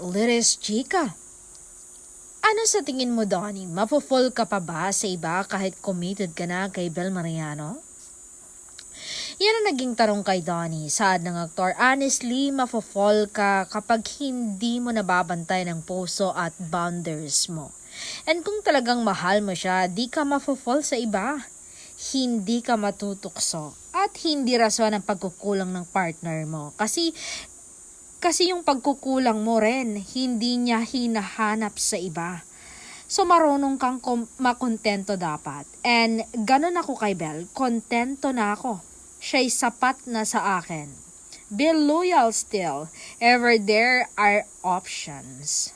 Liris Chica, ano sa tingin mo, Donnie? Mapofall ka pa ba sa iba kahit committed ka na kay Bel Mariano? Yan ang naging tanong kay Donnie, saad ng aktor. Honestly, mapofall ka kapag hindi mo nababantay ng puso at boundaries mo. And kung talagang mahal mo siya, di ka mapofall sa iba. Hindi ka matutukso at hindi rason ang pagkukulang ng partner mo. Kasi yung pagkukulang mo rin, hindi niya hinahanap sa iba. So marunong kang makontento dapat. And ganun ako kay Bel, kontento na ako. Siya'y sapat na sa akin. Be loyal still. Ever there are options.